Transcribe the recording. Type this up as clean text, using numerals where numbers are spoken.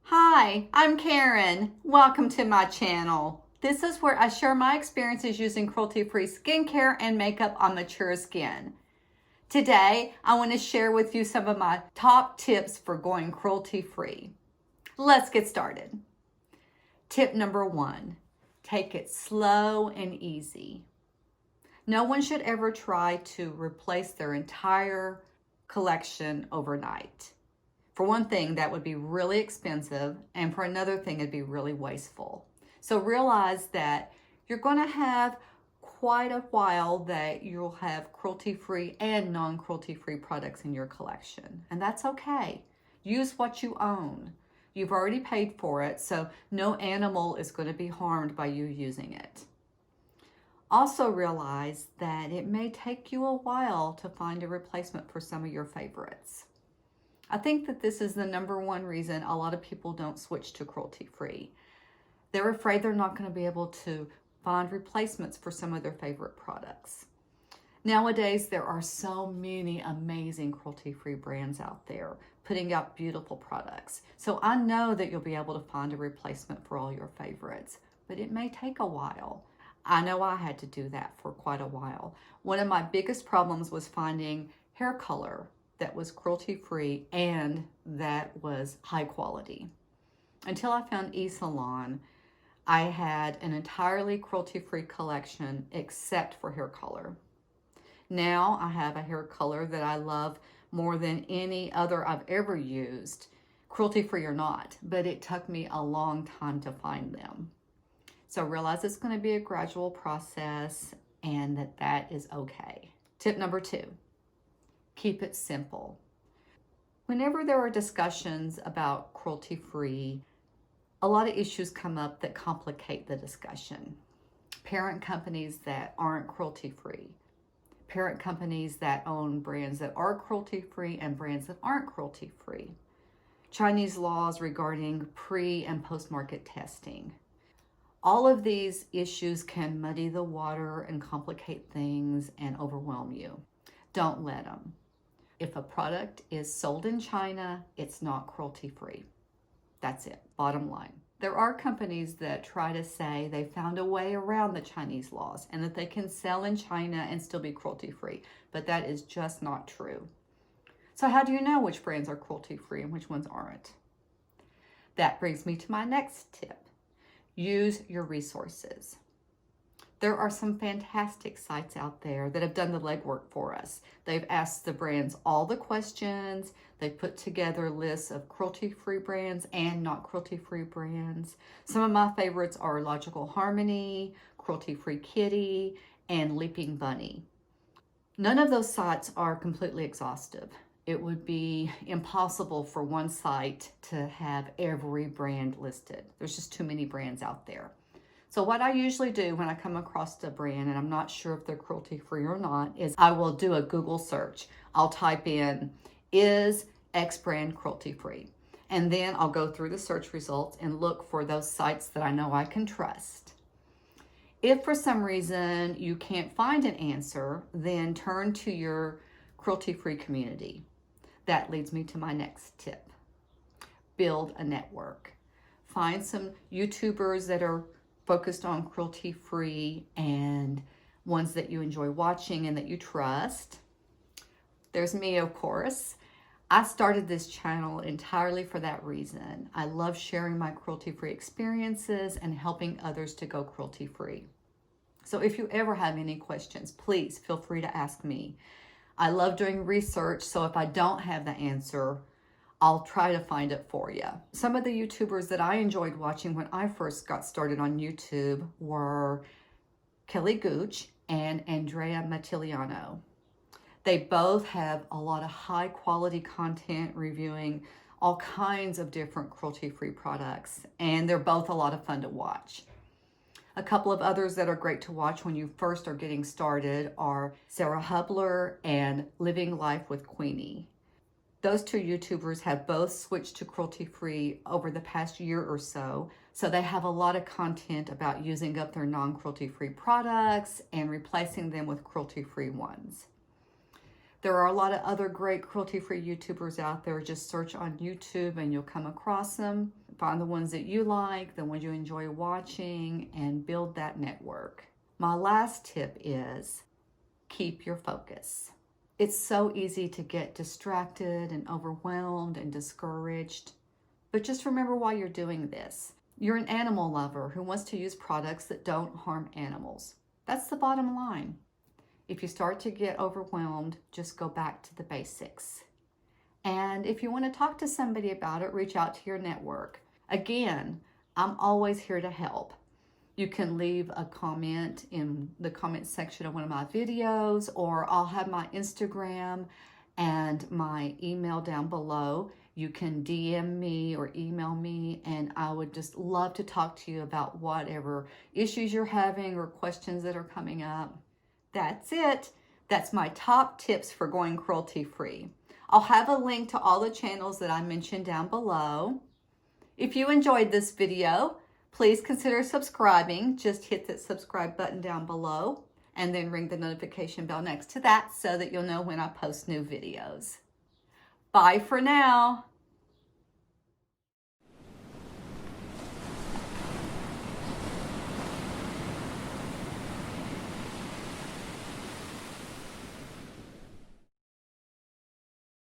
Hi, I'm Karen. Welcome to my channel. This is where I share my experiences using cruelty-free skincare and makeup on mature skin. Today, I want to share with you some of my top tips for going cruelty-free. Let's get started. Tip number 1, take it slow and easy. No one should ever try to replace their entire collection overnight. For one thing, that would be really expensive, and for another thing, it'd be really wasteful. So realize that you're going to have quite a while that you'll have cruelty-free and non-cruelty-free products in your collection, and that's okay. Use what you own. You've already paid for it, so no animal is going to be harmed by you using it. Also realize that it may take you a while to find a replacement for some of your favorites. I think that this is the number one reason a lot of people don't switch to cruelty-free. They're afraid they're not going to be able to find replacements for some of their favorite products. Nowadays, there are so many amazing cruelty-free brands out there putting out beautiful products. So I know that you'll be able to find a replacement for all your favorites, but it may take a while. I know I had to do that for quite a while. One of my biggest problems was finding hair color that was cruelty-free and that was high quality. Until I found eSalon, I had an entirely cruelty-free collection except for hair color. Now I have a hair color that I love more than any other I've ever used, cruelty-free or not, but it took me a long time to find them. So realize it's going to be a gradual process and that is okay. Tip number 2. Keep it simple. Whenever there are discussions about cruelty-free, a lot of issues come up that complicate the discussion. Parent companies that aren't cruelty-free, parent companies that own brands that are cruelty-free and brands that aren't cruelty-free, Chinese laws regarding pre- and post-market testing. All of these issues can muddy the water and complicate things and overwhelm you. Don't let them. If a product is sold in China, it's not cruelty-free. That's it, bottom line. There are companies that try to say they found a way around the Chinese laws and that they can sell in China and still be cruelty-free, but that is just not true. So how do you know which brands are cruelty-free and which ones aren't? That brings me to my next tip. Use your resources. There are some fantastic sites out there that have done the legwork for us. They've asked the brands all the questions. They've put together lists of cruelty-free brands and not cruelty-free brands. Some of my favorites are Logical Harmony, Cruelty-Free Kitty, and Leaping Bunny. None of those sites are completely exhaustive. It would be impossible for one site to have every brand listed. There's just too many brands out there. So what I usually do when I come across a brand and I'm not sure if they're cruelty-free or not is I will do a Google search. I'll type in, is X brand cruelty-free? And then I'll go through the search results and look for those sites that I know I can trust. If for some reason you can't find an answer, then turn to your cruelty-free community. That leads me to my next tip. Build a network. Find some YouTubers that are focused on cruelty-free and ones that you enjoy watching and that you trust. There's me, of course. I started this channel entirely for that reason. I love sharing my cruelty-free experiences and helping others to go cruelty-free. So if you ever have any questions, please feel free to ask me. I love doing research, so if I don't have the answer, I'll try to find it for you. Some of the YouTubers that I enjoyed watching when I first got started on YouTube were Kelly Gooch and Andrea Mattiliano. They both have a lot of high quality content reviewing all kinds of different cruelty-free products, and they're both a lot of fun to watch. A couple of others that are great to watch when you first are getting started are Sarah Hubler and Living Life with Queenie. Those two YouTubers have both switched to cruelty-free over the past year or so, so they have a lot of content about using up their non-cruelty-free products and replacing them with cruelty-free ones. There are a lot of other great cruelty-free YouTubers out there. Just search on YouTube and you'll come across them. Find the ones that you like, the ones you enjoy watching, and build that network. My last tip is keep your focus. It's so easy to get distracted and overwhelmed and discouraged. But just remember why you're doing this. You're an animal lover who wants to use products that don't harm animals. That's the bottom line. If you start to get overwhelmed, just go back to the basics. And if you want to talk to somebody about it, reach out to your network. Again, I'm always here to help. You can leave a comment in the comment section of one of my videos, or I'll have my Instagram and my email down below. You can DM me or email me, and I would just love to talk to you about whatever issues you're having or questions that are coming up. That's it. That's my top tips for going cruelty-free. I'll have a link to all the channels that I mentioned down below. If you enjoyed this video, please consider subscribing. Just hit that subscribe button down below and then ring the notification bell next to that so that you'll know when I post new videos. Bye for now.